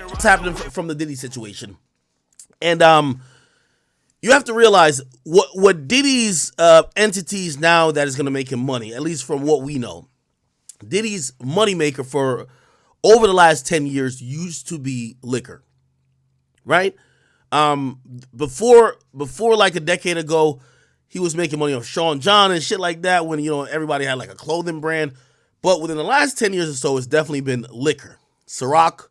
What's happening from the Diddy situation? And you have to realize what Diddy's entities now that is going to make him money, at least from what we know. Diddy's moneymaker for over the last 10 years used to be liquor, right? Before like a decade ago, he was making money off Sean John and shit like that when, everybody had like a clothing brand. But within the last 10 years or so, it's definitely been liquor, Ciroc,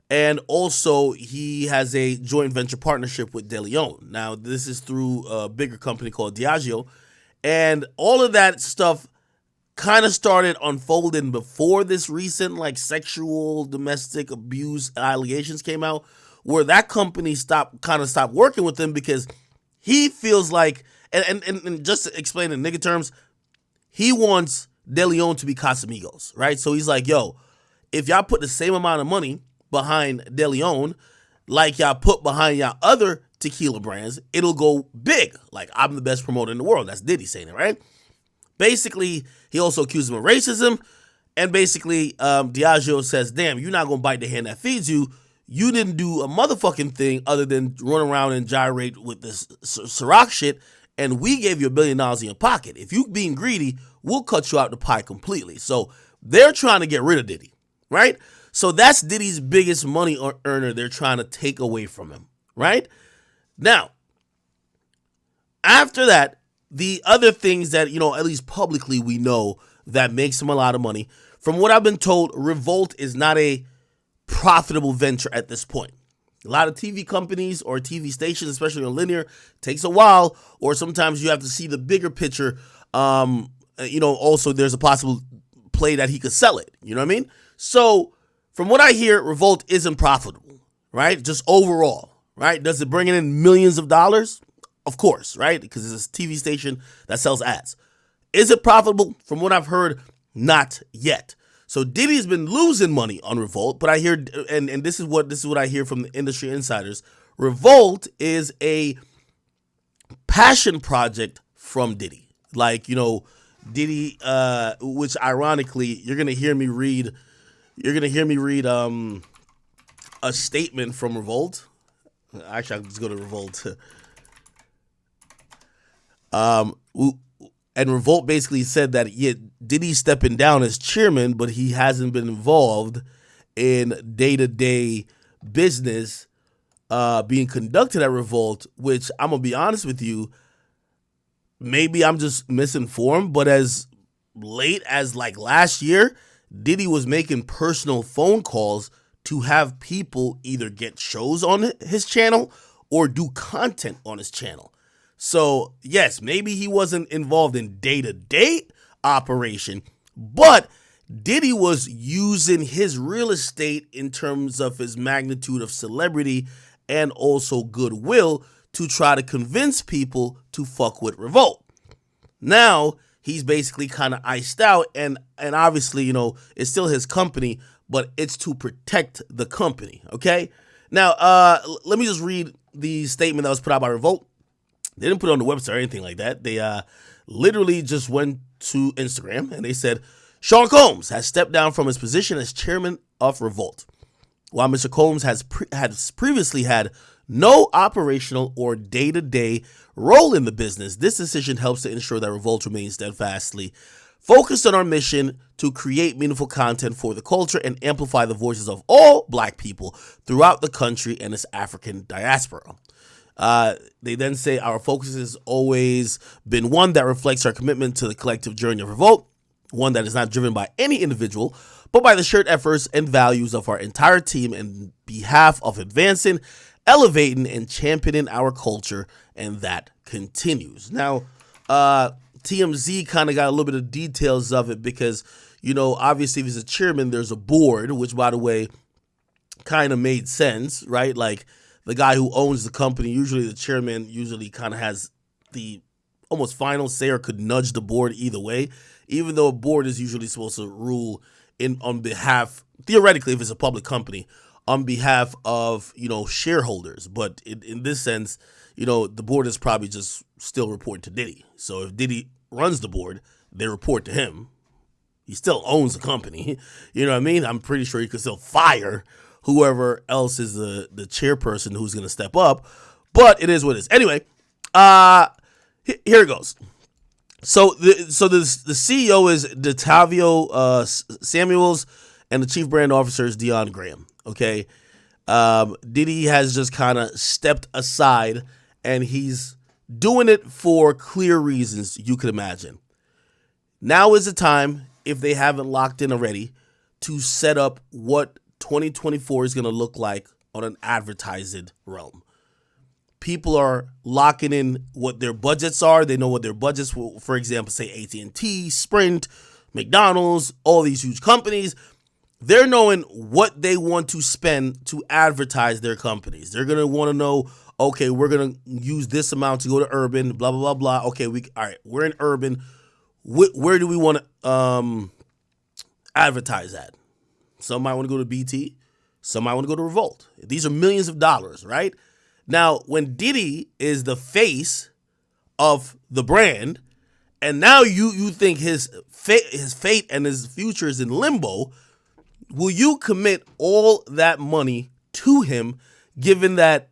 and also he has a joint venture partnership with De Leon. Now, this is through a bigger company called Diageo. And all of that stuff kind of started unfolding before this recent like sexual domestic abuse allegations came out, where that company stopped working with him because he feels like, and just to explain in nigga terms, he wants De Leon to be Casamigos, right? So he's like, yo, if y'all put the same amount of money behind De Leon like y'all put behind y'all other tequila brands, it'll go big. Like, I'm the best promoter in the world. That's Diddy saying it, right? Basically, he also accused him of racism, and basically, Diageo says, damn, you're not going to bite the hand that feeds you. You didn't do a motherfucking thing other than run around and gyrate with this Ciroc shit, and we gave you $1 billion in your pocket. If you being greedy, we'll cut you out the pie completely. So they're trying to get rid of Diddy, right? So that's Diddy's biggest money earner they're trying to take away from him, right? Now, after that, the other things that, at least publicly we know that makes him a lot of money, from what I've been told, Revolt is not a profitable venture at this point. A lot of TV companies or TV stations, especially on linear, takes a while, or sometimes you have to see the bigger picture. Also there's a possible play that he could sell it. You know what I mean? So from what I hear, Revolt isn't profitable, right? Just overall, right? Does it bring in millions of dollars? Of course, right? Because it's a TV station that sells ads. Is it profitable? From what I've heard, not yet. So Diddy's been losing money on Revolt, but I hear, and this is what I hear from the industry insiders. Revolt is a passion project from Diddy. Like, Diddy, which ironically, you're gonna hear me read a statement from Revolt. Actually, I'll just go to Revolt. And Revolt basically said that Diddy's stepping down as chairman, but he hasn't been involved in day-to-day business being conducted at Revolt, which I'm going to be honest with you, maybe I'm just misinformed, but as late as like last year, Diddy was making personal phone calls to have people either get shows on his channel or do content on his channel. So, yes, maybe he wasn't involved in day-to-day operation, but Diddy was using his real estate in terms of his magnitude of celebrity and also goodwill to try to convince people to fuck with Revolt. Now, he's basically kind of iced out, and obviously, it's still his company, but it's to protect the company, okay? Now, let me just read the statement that was put out by Revolt. They didn't put it on the website or anything like that. They literally just went to Instagram and they said, Sean Combs has stepped down from his position as chairman of Revolt. While Mr. Combs has previously had no operational or day-to-day role in the business, this decision helps to ensure that Revolt remains steadfastly focused on our mission to create meaningful content for the culture and amplify the voices of all Black people throughout the country and its African diaspora. They then say our focus has always been one that reflects our commitment to the collective journey of Revolt, one that is not driven by any individual, but by the shared efforts and values of our entire team in behalf of advancing, elevating, and championing our culture, and that continues. Now, TMZ kind of got a little bit of details of it because, obviously if he's a chairman, there's a board, which, by the way, kind of made sense, right? Like, the guy who owns the company, usually the chairman usually kind of has the almost final say or could nudge the board either way, even though a board is usually supposed to rule on behalf, theoretically, if it's a public company, on behalf of, shareholders. But in this sense, the board is probably just still reporting to Diddy. So if Diddy runs the board, they report to him, He still owns the company. You know what I mean? I'm pretty sure he could still fire whoever else is the chairperson who's going to step up. But it is what it is. Anyway, here it goes. So the CEO is Detavio Samuels, and the chief brand officer is Dion Graham. Okay, Diddy has just kind of stepped aside, and he's doing it for clear reasons you could imagine. Now is the time, if they haven't locked in already, to set up what 2024 is going to look like on an advertising realm. People are locking in what their budgets are. They know what their budgets will, for example, say AT&T, Sprint, McDonald's, all these huge companies. They're knowing what they want to spend to advertise their companies. They're going to want to know, okay, we're going to use this amount to go to urban, blah, blah, blah, blah. Okay, all right, we're in urban. Where do we want to advertise at? Some might want to go to BT. Some might want to go to Revolt. These are millions of dollars, right? Now, when Diddy is the face of the brand, and now you think his fate and his future is in limbo, will you commit all that money to him, given that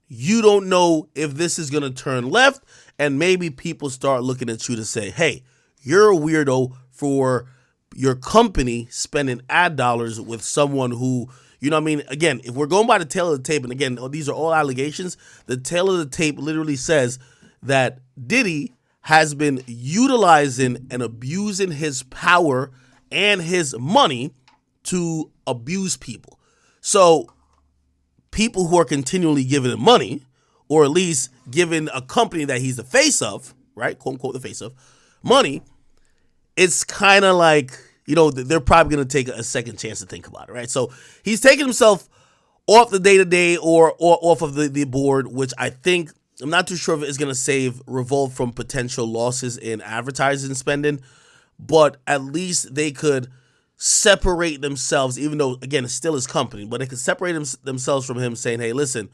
you don't know if this is going to turn left, and maybe people start looking at you to say, hey, you're a weirdo for your company spending ad dollars with someone who, you know what I mean? Again, if we're going by the tail of the tape, and again, these are all allegations, the tail of the tape literally says that Diddy has been utilizing and abusing his power and his money to abuse people. So people who are continually giving him money, or at least giving a company that he's the face of, right, quote unquote the face of, money, it's kind of like, you know, they're probably going to take a second chance to think about it, right? So he's taking himself off the day-to-day or off of the board, which I think, I'm not too sure if it's going to save Revolt from potential losses in advertising spending, but at least they could separate themselves, even though, again, it's still his company, but they could separate themselves from him saying, hey, listen,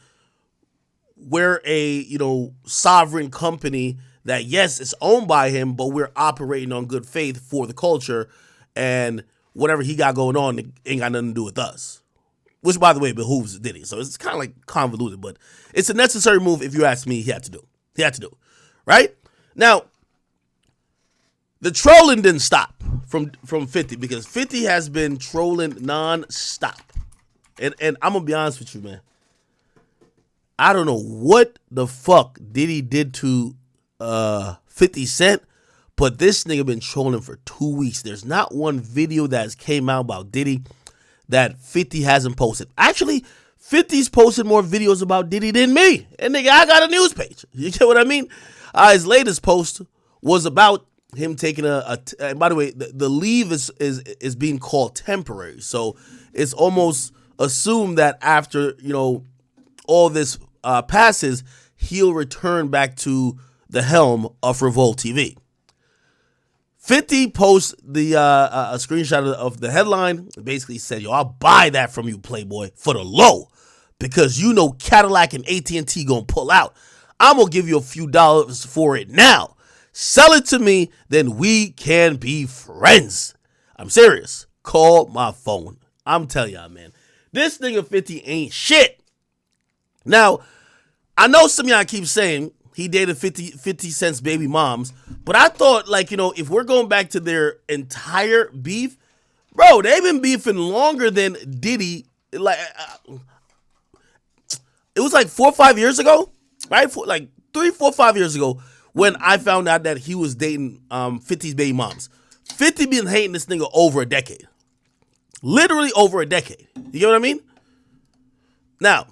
we're a, you know, sovereign company that, yes, it's owned by him, but we're operating on good faith for the culture, and whatever he got going on ain't got nothing to do with us. Which, by the way, behooves Diddy. So it's kind of like convoluted, but it's a necessary move, if you ask me. He had to do, right? Now, the trolling didn't stop from 50, because 50 has been trolling nonstop. And I'm going to be honest with you, man. I don't know what the fuck Diddy did to 50 Cent, but this nigga been trolling for 2 weeks. There's not one video that's came out about Diddy that 50 hasn't posted. Actually, 50's posted more videos about Diddy than me. And nigga, I got a news page. You get what I mean? His latest post was about him taking and by the way, the leave is being called temporary. So it's almost assumed that after, you know, all this passes, he'll return back to the helm of Revolt TV. 50 posts a screenshot of the headline. It basically said, yo, I'll buy that from you, Playboy, for the low, because you know Cadillac and AT&T gonna pull out. I'm gonna give you a few dollars for it now. Sell it to me, then we can be friends. I'm serious. Call my phone. I'm telling y'all, man. This nigga 50 ain't shit. Now, I know some of y'all keep saying he dated 50 Cent's baby moms, but I thought, like, you know, if we're going back to their entire beef, bro, they've been beefing longer than Diddy. Like, it was like 4 or 5 years ago, right? Like 3, 4, 5 years ago, when I found out that he was dating 50's baby moms. 50 been hating this nigga over a decade. Literally over a decade. You get what I mean? Now,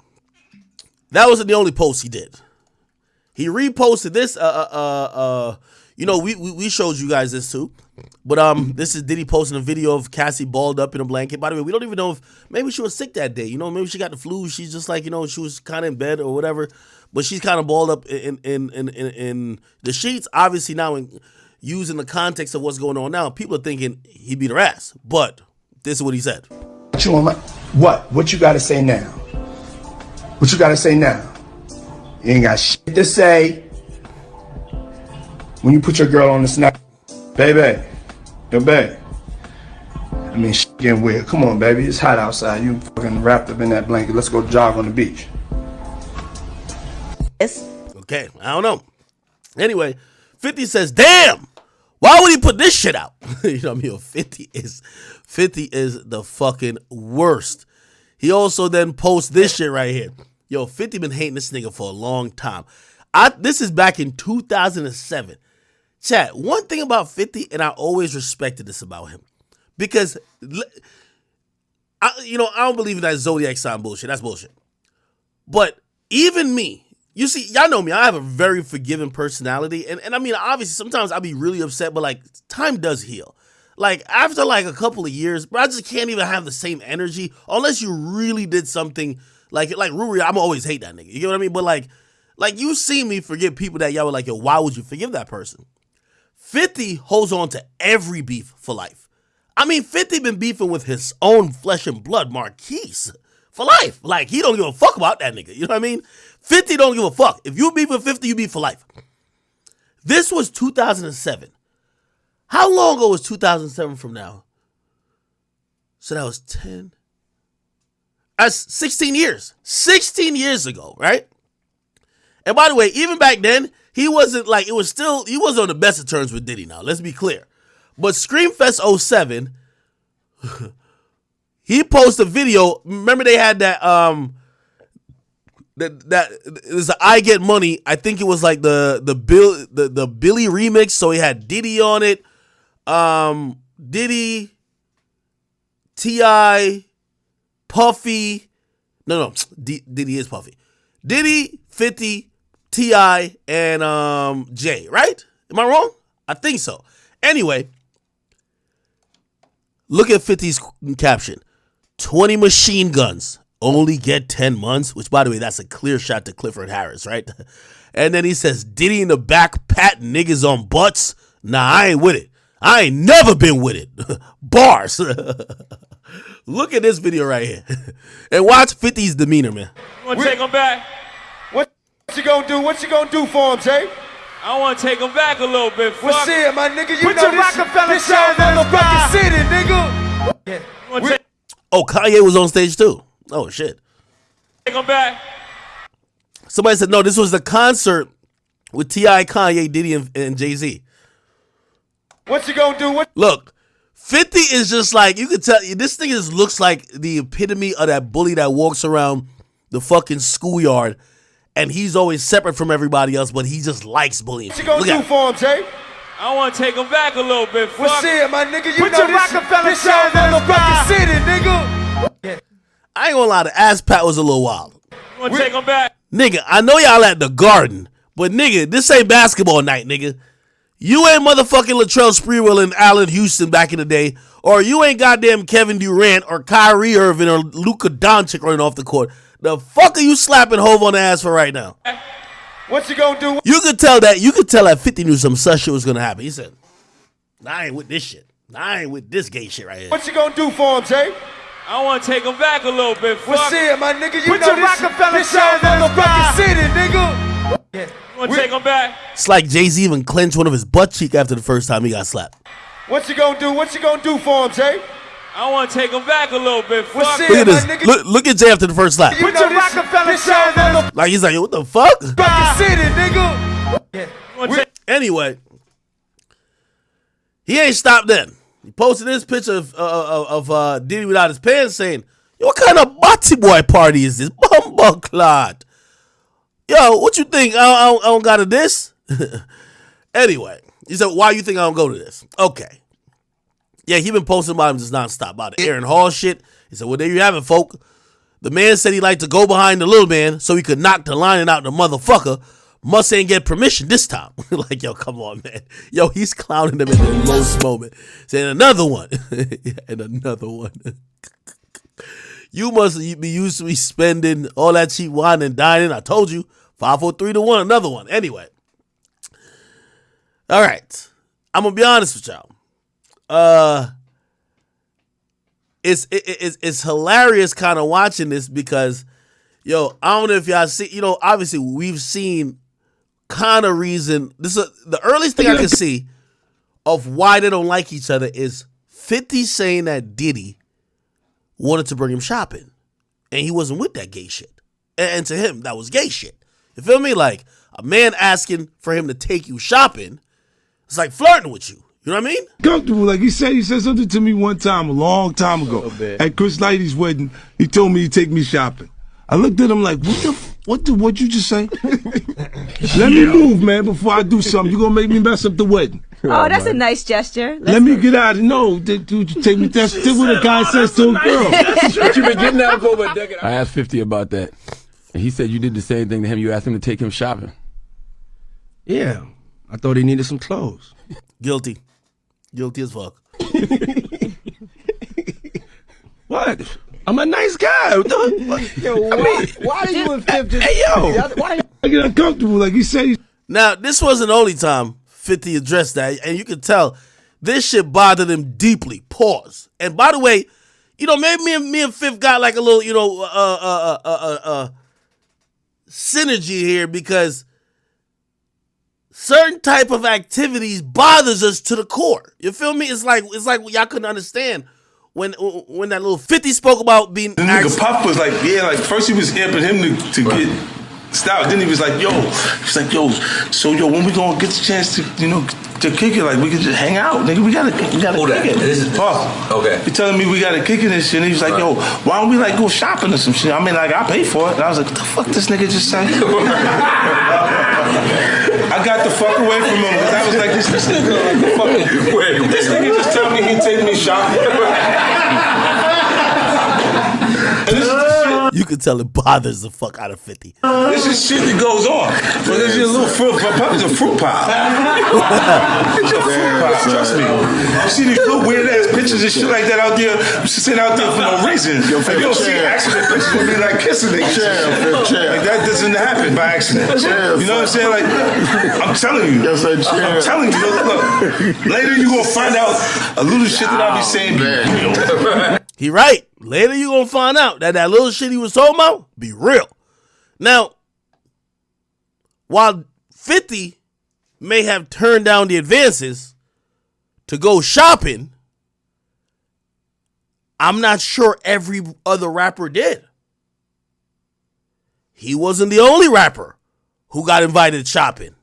that wasn't the only post he did. He reposted this. You know, we showed you guys this too. But this is Diddy posting a video of Cassie balled up in a blanket. By the way, we don't even know if maybe she was sick that day. You know, maybe she got the flu. She's just like, you know, she was kind of in bed or whatever. But she's kind of balled up in the sheets. Obviously now, using the context of what's going on now, people are thinking he beat her ass. But this is what he said. What you got to say now? What you got to say now? You ain't got shit to say when you put your girl on the snap. Baby, yo, babe, I mean, shit getting weird. Come on, baby. It's hot outside. You fucking wrapped up in that blanket. Let's go jog on the beach. Okay, I don't know. Anyway, 50 says, damn, why would he put this shit out? You know what I mean? 50 is the fucking worst. He also then posts this shit right here. Yo, 50 been hating this nigga for a long time. This is back in 2007. Chat, one thing about 50, and I always respected this about him, because, I don't believe in that zodiac sign bullshit. That's bullshit. But even me, you see, y'all know me, I have a very forgiving personality, and I mean, obviously, sometimes I'll be really upset, but, like, time does heal. Like, after, like, a couple of years, bro, I just can't even have the same energy, unless you really did something, like Ruri, I'm always hate that nigga, you get what I mean? But, like, you see me forgive people that y'all were like, yo, why would you forgive that person? 50 holds on to every beef for life. I mean, 50 been beefing with his own flesh and blood Marquise for life. Like, he don't give a fuck about that nigga. You know what I mean? 50 don't give a fuck. If you beef with 50, you beef for life. This was 2007. How long ago was 2007 from now? So that was 10. That's 16 years. 16 years ago, right? And by the way, even back then, he wasn't he wasn't on the best of terms with Diddy now. Let's be clear. But Screamfest 07, he posted a video. Remember they had that it was the I Get Money. I think it was like the Billy remix. So he had Diddy on it. Diddy, T.I., Puffy. No, Diddy is Puffy. Diddy, 50, T.I., and Jay, right? Am I wrong? I think so. Anyway, look at 50's caption. 20 machine guns only get 10 months, which, by the way, that's a clear shot to Clifford Harris, right? And then he says, Diddy in the back patting niggas on butts. Nah, I ain't with it. I ain't never been with it. Bars. Look at this video right here. And watch 50's demeanor, man. You want to take him back? What you gonna do? What you gonna do for him, Jay? I want to take him back a little bit. What's it, my nigga? You Put know your this Rockefeller this your motherfucking city, nigga. Yeah. Oh, Kanye was on stage too. Oh, shit. Take him back. Somebody said, no, this was the concert with T.I., Kanye, Diddy, and Jay-Z. What you gonna do? Look, 50 is just like, you could tell, this thing looks like the epitome of that bully that walks around the fucking schoolyard, and he's always separate from everybody else, but he just likes bullying. What you gonna do for him, Jay? I want to take him back a little bit. What's it, my nigga? You Put know your this Rockefeller this your motherfucking city, nigga. I ain't gonna lie, the ass pat was a little wild. You want to take him back? Nigga, I know y'all at the Garden, but nigga, this ain't basketball night, nigga. You ain't motherfucking Latrell Sprewell and Allen Houston back in the day, or you ain't goddamn Kevin Durant or Kyrie Irving or Luka Doncic running off the court. The fuck are you slapping Hov on the ass for right now? What you gonna do? You could tell that 50 knew some such shit was gonna happen. He said, I ain't with this shit. I ain't with this gay shit right here. What you gonna do for him, Jay? I want to take him back a little bit. What's it, my nigga? You Put know your this Rockefeller this your motherfucking city, nigga. You want to take him back? It's like Jay-Z even clenched one of his butt cheek after the first time he got slapped. What you gonna do? What you gonna do for him, Jay? I want to take him back a little bit. What's it, Look at my this. nigga? Look at Jay after the first slap. You know this your motherfucking Like he's like, yo, what the fuck? city, nigga. Anyway, he ain't stopped then. He posted this picture of Diddy without his pants saying, yo, what kind of body boy party is this? Bumbleclot. Yo, what you think? I don't got to this? Anyway, he said, why you think I don't go to this? Okay. Yeah, he been posting about him just nonstop about the Aaron Hall shit. He said, well, there you have it, folk. The man said he liked to go behind the little man so he could knock the lining out the motherfucker. Must ain't get permission this time. Like, yo, come on, man. Yo, he's clowning him in the lowest moment. Saying another one. And another one. You must be used to be spending all that cheap wine and dining. I told you. 5, 4, 3 to 1. Another one. Anyway. All right. I'm going to be honest with y'all. It's hilarious kind of watching this because, yo, I don't know if y'all see, obviously we've seen kind of reason. This is the earliest thing I can see of why they don't like each other is 50 saying that Diddy wanted to bring him shopping, and he wasn't with that gay shit. And to him, that was gay shit. You feel me? Like, a man asking for him to take you shopping, it's like flirting with you. You know what I mean? Comfortable. Like he said something to me one time, a long time ago, at Chris Lighty's wedding. He told me he'd take me shopping. I looked at him like, what'd you just say? Let me move, man, before I do something. You're gonna make me mess up the wedding. Oh, that's a nice gesture. Let me get out of no, dude, you take me. That's what a guy says to a girl. What you been getting out for over a decade? I asked 50 about that. And he said you did the same thing to him. You asked him to take him shopping. Yeah. I thought he needed some clothes. Guilty. Guilty as fuck. What? I'm a nice guy. Yo, why are you and 50? Hey, yo. Why I get uncomfortable? Like you said. Now, this wasn't the only time 50 addressed that, and you can tell this shit bothered him deeply. Pause. And by the way, you know, maybe me and Fifth got like a little, you know, synergy here because certain type of activities bothers us to the core. You feel me? It's like y'all couldn't understand when that little 50 spoke about being. The nigga Puff was like, yeah, like first he was amping him to get stout. Then he was like, so when we gonna get the chance to, you know, to kick it, like we could just hang out, nigga. We gotta kick it. This is Puff. Okay. He telling me we gotta kick it and shit. And he was like, yo, why don't we like go shopping or some shit? I mean, like I pay for it. And I was like, what the fuck this nigga just said? I got the fuck away from him because I was like, this nigga, like, fucking, this nigga just tell me he'd take me shopping. And this is the shit. You can tell it bothers the fuck out of 50. This is shit that goes on. But this is a little fruit. It's a fruit pile. It's a fruit pile. Trust me. You see these little weird ass pictures and shit like that out there, sitting out there for no reason. Like, you don't see accident pictures of me like kissing niggas. Like that doesn't happen by accident. You know what I'm saying? Like, I'm telling you. I'm telling you. Look, later you gonna find out a little shit that I be saying. He right. Later you gonna find out that little shit he was talking about be real. Now, while 50 may have turned down the advances to go shopping, I'm not sure every other rapper did. He wasn't the only rapper who got invited shopping.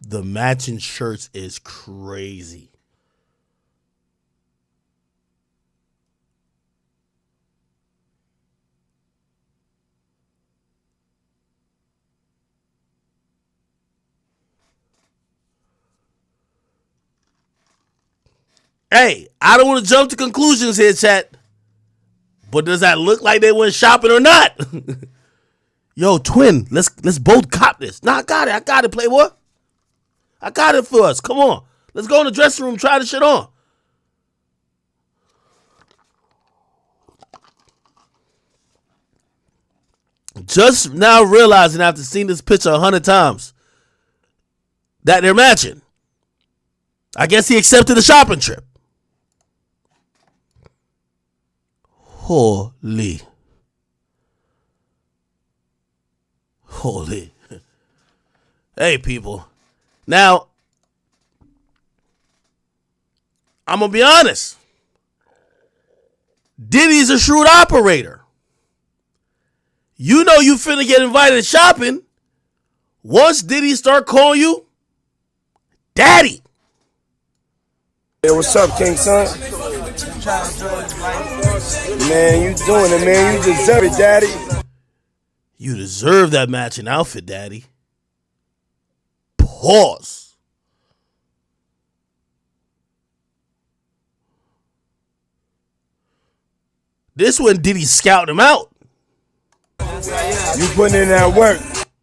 The matching shirts is crazy. Hey, I don't want to jump to conclusions here, chat. But does that look like they went shopping or not? Yo, twin, let's both cop this. Nah, I got it, Playboy. I got it for us. Come on. Let's go in the dressing room, try the shit on. Just now realizing after seeing this picture 100 times that they're matching. I guess he accepted the shopping trip. Holy. Hey, people. Now, I'm going to be honest. Diddy's a shrewd operator. You know you finna get invited shopping once Diddy start calling you Daddy. Hey, what's up, King Son? Man, you doing it, man. You deserve it, Daddy. You deserve that matching outfit, Daddy. Pause. This one Diddy scouting him out. You putting in that work.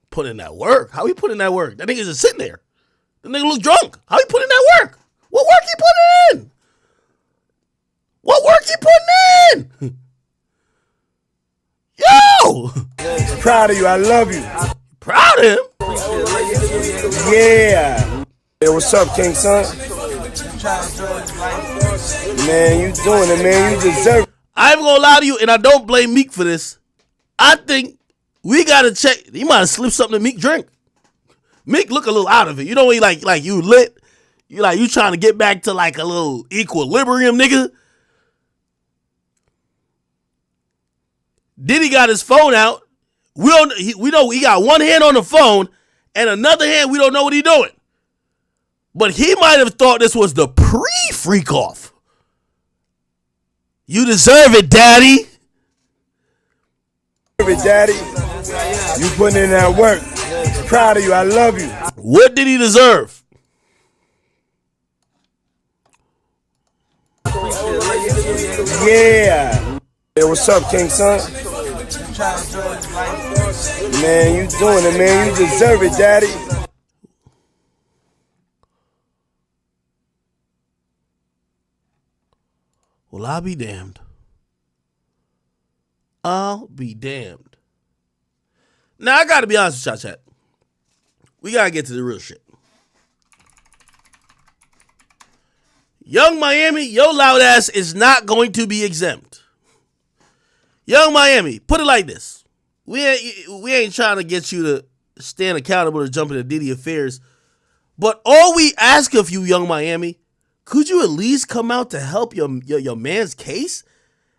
Putting in that work? How he putting in that work? That nigga just sitting there. The nigga look drunk. How he putting in that work? What work he putting in? What work he putting in? Yo! Proud of you. I love you. Proud of him? Yeah. Hey, what's up, King Son? Man, you doing it, man. You deserve it. I'm gonna lie to you, and I don't blame Meek for this. I think we gotta check. He might have slipped something to Meek drink. Meek look a little out of it. You know, he like you lit. You trying to get back to like a little equilibrium, nigga. Diddy got his phone out. We know he got one hand on the phone and another hand we don't know what he doing. But he might have thought this was the pre-freak off. You deserve it, daddy. Daddy, you putting in that work. Proud of you. I love you. What did he deserve? Yeah. Hey, what's up, King Son? Man, you doing it, man. You deserve it, daddy. Well, I'll be damned. I'll be damned. Now, I got to be honest with y'all, chat. We got to get to the real shit. Young Miami, your loud ass is not going to be exempt. Young Miami, put it like this. We ain't trying to get you to stand accountable or jump into Diddy affairs. But all we ask of you, Young Miami, could you at least come out to help your man's case?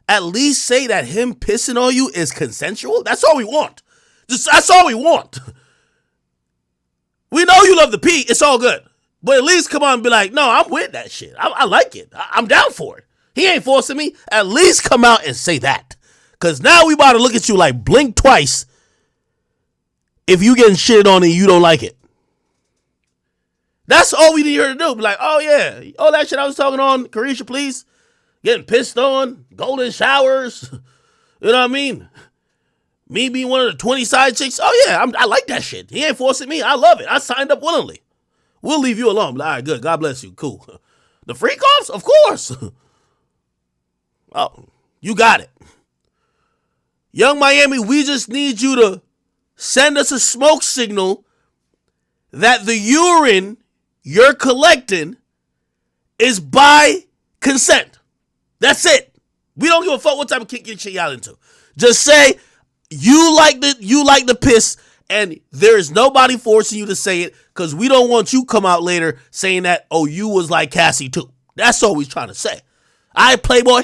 At least say that him pissing on you is consensual? That's all we want. That's all we want. We know you love the P. It's all good. But at least come on and be like, no, I'm with that shit. I like it. I'm down for it. He ain't forcing me. At least come out and say that. Because now we about to look at you like blink twice if you getting shitted on and you don't like it. That's all we need her to do. Be like, oh, yeah. All that shit I was talking on, Carisha, please. Getting pissed on, golden showers. You know what I mean? Me being one of the 20 side chicks. Oh, yeah, I like that shit. He ain't forcing me. I love it. I signed up willingly. We'll leave you alone. All right, good. God bless you. Cool. The freak offs? Of course. Oh, you got it. Young Miami, we just need you to send us a smoke signal that the urine you're collecting is by consent. That's it. We don't give a fuck what type of kick shit y'all into. Just say you like the piss, and there is nobody forcing you to say it, because we don't want you come out later saying that, oh, you was like Cassie too. That's all we're trying to say. All right, Playboy.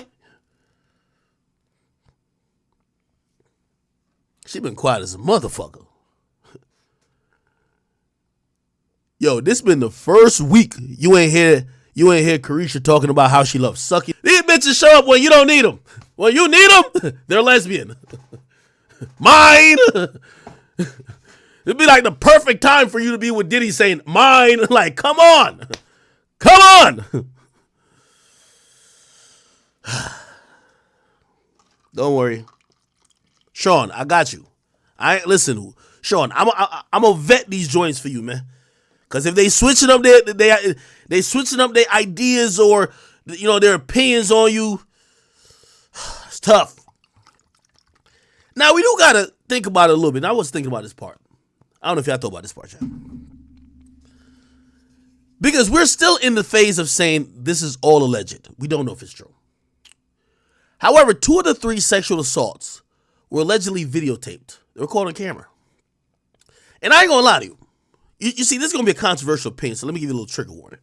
She been quiet as a motherfucker. Yo, this been the first week you ain't hear Carisha talking about how she loves sucking. These bitches show up when you don't need them. When you need them, they're lesbian. Mine. It'd be like the perfect time for you to be with Diddy saying, mine. Like, come on. Come on. Don't worry. Sean, I got you. Listen, Sean, I'm gonna vet these joints for you, man. Because if they switching up they switching up their ideas or their opinions on you, it's tough. Now we do gotta think about it a little bit. I was thinking about this part. I don't know if y'all thought about this part, y'all. Because we're still in the phase of saying this is all alleged. We don't know if it's true. However, 2 of the 3 sexual assaults were allegedly videotaped. They were caught on camera. And I ain't gonna lie to you. You see, this is going to be a controversial opinion, so let me give you a little trigger warning.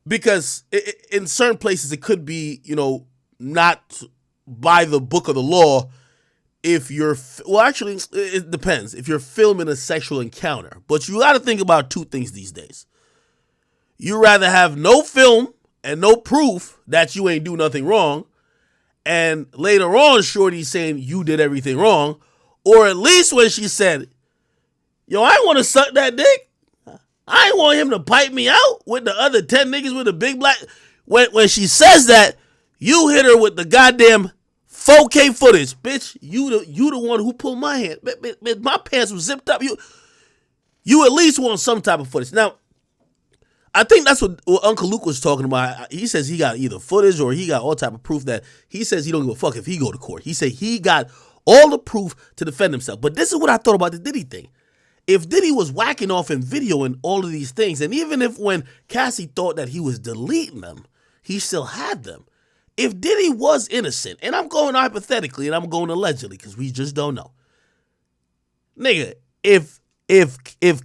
Because in certain places, it could be, not by the book of the law if you're, well, actually, it depends. If you're filming a sexual encounter. But you got to think about 2 things these days. You rather have no film and no proof that you ain't do nothing wrong, and later on, Shorty's saying you did everything wrong, or at least when she said, yo, I want to suck that dick. I ain't want him to pipe me out with the other 10 niggas with the big black. When she says that, you hit her with the goddamn 4K footage. Bitch, you the one who pulled my hand. My pants were zipped up. You at least want some type of footage. Now, I think that's what Uncle Luke was talking about. He says he got either footage or he got all type of proof that he says he don't give a fuck if he go to court. He said he got all the proof to defend himself. But this is what I thought about the Diddy thing. if Diddy was whacking off in video and all of these things, and even if when Cassie thought that he was deleting them, he still had them. If Diddy was innocent, and I'm going hypothetically and I'm going allegedly because we just don't know. Nigga, if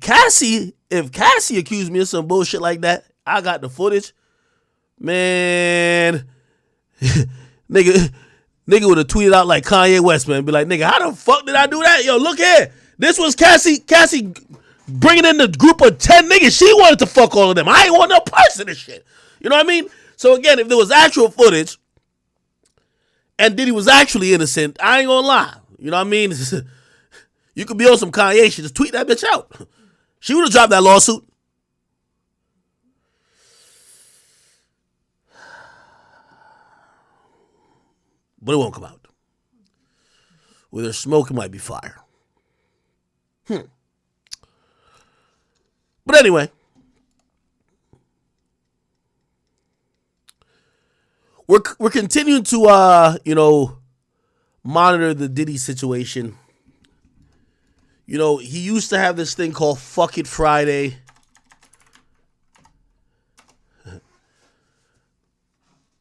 Cassie accused me of some bullshit like that, I got the footage, man. nigga would have tweeted out like Kanye West, man. Be like, nigga, how the fuck did I do that? Yo, look here. This was Cassie bringing in the group of 10 niggas. She wanted to fuck all of them. I ain't want no parts of this shit. You know what I mean? So again, if there was actual footage and Diddy was actually innocent, I ain't gonna lie. You know what I mean? You could be on some Kanye shit. Just tweet that bitch out. She would have dropped that lawsuit. But it won't come out. Where there's smoke, it might be fire. But anyway, we're continuing to monitor the Diddy situation. You know, he used to have this thing called Fuck It Friday.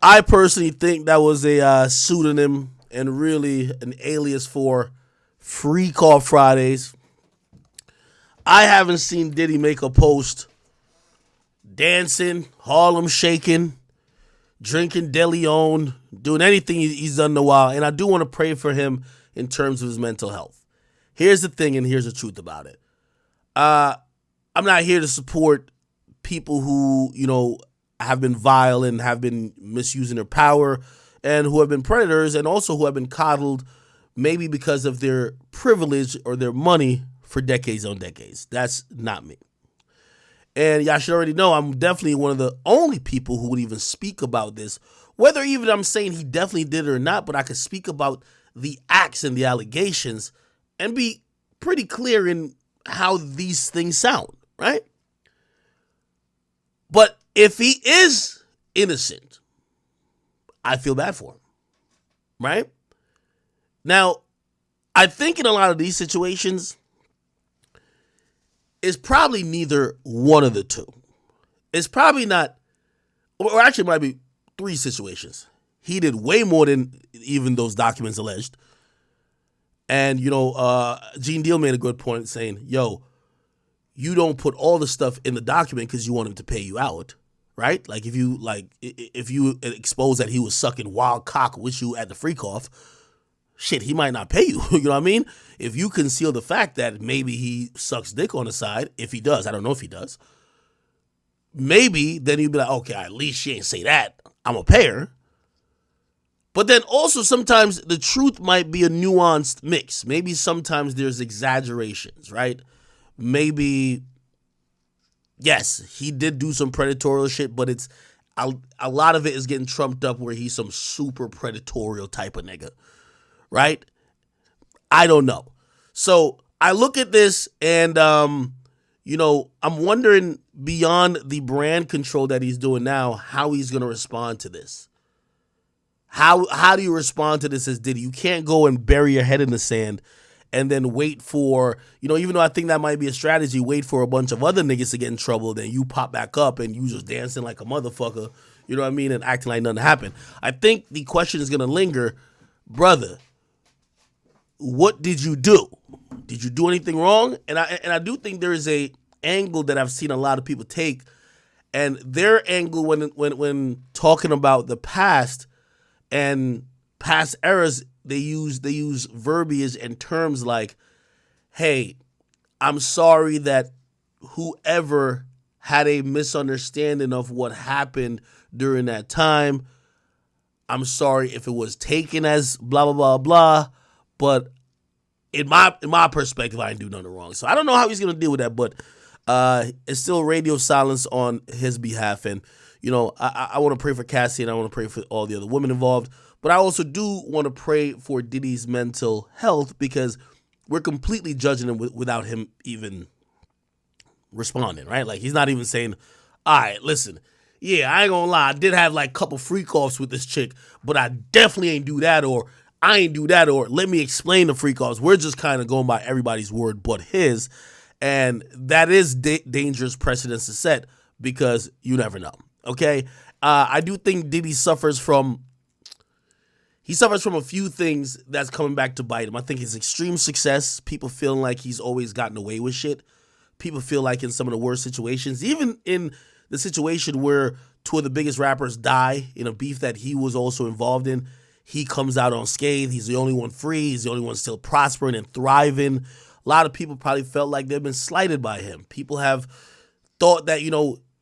I personally think that was a pseudonym and really an alias for Free Call Fridays. I haven't seen Diddy make a post dancing, Harlem shaking, drinking De Leon, doing anything he's done in a while. And I do want to pray for him in terms of his mental health. Here's the thing, and here's the truth about it. I'm not here to support people who, have been vile and have been misusing their power and who have been predators and also who have been coddled maybe because of their privilege or their money for decades on decades. That's not me. And y'all should already know I'm definitely one of the only people who would even speak about this, whether even I'm saying he definitely did it or not, but I could speak about the acts and the allegations and be pretty clear in how these things sound, right? But if he is innocent, I feel bad for him, right? Now, I think in a lot of these situations, it's probably neither one of the two. It's probably not, or actually it might be three situations. He did way more than even those documents alleged. And, Gene Deal made a good point saying, yo, you don't put all the stuff in the document because you want him to pay you out, right? Like if you expose that he was sucking wild cock with you at the freak off, shit, he might not pay you. You know what I mean? If you conceal the fact that maybe he sucks dick on the side, if he does, I don't know if he does, maybe then you'd be like, okay, at least she ain't say that. I'm a payer. But then also sometimes the truth might be a nuanced mix. Maybe sometimes there's exaggerations, right? Maybe, yes, he did do some predatorial shit, but it's a lot of it is getting trumped up where he's some super predatorial type of nigga, right? I don't know. So I look at this and, I'm wondering beyond the brand control that he's doing now, how he's going to respond to this. How do you respond to this as Diddy? You can't go and bury your head in the sand and then wait for, even though I think that might be a strategy, wait for a bunch of other niggas to get in trouble, then you pop back up and you just dancing like a motherfucker, you know what I mean, and acting like nothing happened. I think the question is going to linger, brother, what did you do? Did you do anything wrong? And I do think there is a angle that I've seen a lot of people take, and their angle when talking about the past and past eras, they use verbiage and terms like, hey, I'm sorry that whoever had a misunderstanding of what happened during that time. I'm sorry if it was taken as blah, blah, blah, blah. But in my perspective, I didn't do nothing wrong. So I don't know how he's going to deal with that, but it's still radio silence on his behalf. And, I want to pray for Cassie and I want to pray for all the other women involved. But I also do want to pray for Diddy's mental health because we're completely judging him without him even responding, right? Like he's not even saying, all right, listen, yeah, I ain't gonna lie, I did have like a couple freak-offs with this chick, but I definitely ain't do that, or I ain't do that, or let me explain the freak-offs. We're just kind of going by everybody's word but his. And that is dangerous precedence to set because you never know. Okay, I do think Diddy suffers from a few things that's coming back to bite him. I think his extreme success, people feeling like he's always gotten away with shit. People feel like in some of the worst situations, even in the situation where two of the biggest rappers die in a beef that he was also involved in, he comes out unscathed. He's the only one free. He's the only one still prospering and thriving. A lot of people probably felt like they've been slighted by him. People have thought that,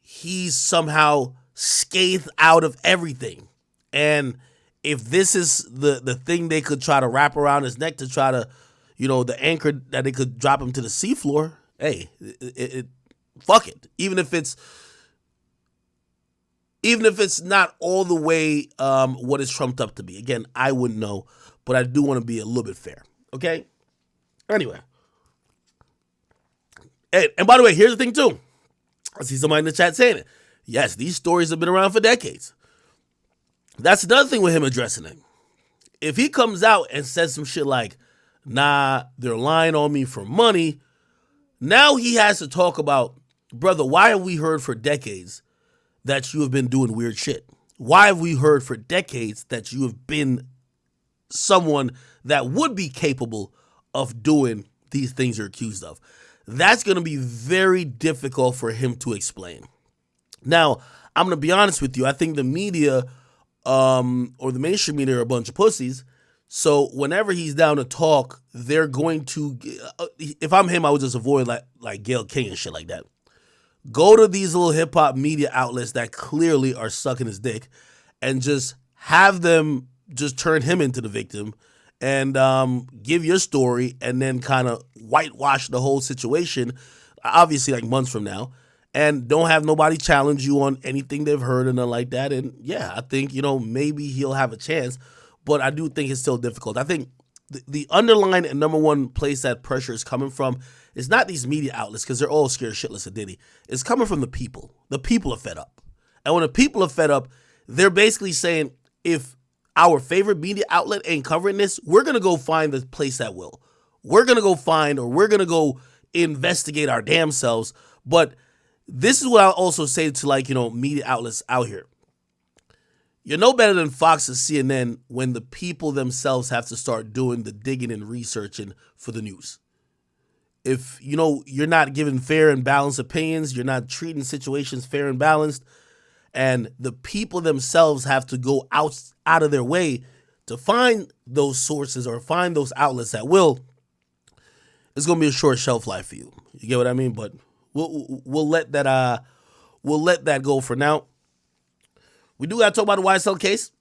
he's somehow scathed out of everything. And if this is the thing they could try to wrap around his neck to try to, the anchor that they could drop him to the seafloor, hey, fuck it. Even if it's not all the way what it's trumped up to be. Again, I wouldn't know, but I do want to be a little bit fair. Okay? Anyway. And by the way, here's the thing too. I see somebody in the chat saying it. Yes, these stories have been around for decades. That's another thing with him addressing it. If he comes out and says some shit like, nah, they're lying on me for money, now he has to talk about, brother, why have we heard for decades that you have been doing weird shit? Why have we heard for decades that you have been someone that would be capable of doing these things you're accused of? That's going to be very difficult for him to explain. Now, I'm going to be honest with you. I think the media or the mainstream media are a bunch of pussies. So whenever he's down to talk, they're going to, if I'm him, I would just avoid like Gayle King and shit like that. Go to these little hip hop media outlets that clearly are sucking his dick and just have them just turn him into the victim and give your story and then kind of whitewash the whole situation, obviously like months from now, and don't have nobody challenge you on anything they've heard and nothing like that. And yeah, I think, maybe he'll have a chance, but I do think it's still difficult. I think the underlying and number one place that pressure is coming from is not these media outlets because they're all scared shitless of Diddy. It's coming from the people. The people are fed up. And when the people are fed up, they're basically saying, if our favorite media outlet ain't covering this, we're going to go find the place that will. We're going to go find, or we're going to go investigate our damn selves. But this is what I'll also say to media outlets out here. You're no better than Fox and CNN when the people themselves have to start doing the digging and researching for the news. If, you're not giving fair and balanced opinions, you're not treating situations fair and balanced, and the people themselves have to go out of their way to find those sources or find those outlets that will, it's going to be a short shelf life for you. You get what I mean? But we'll let that go for now. We do got to talk about the YSL case.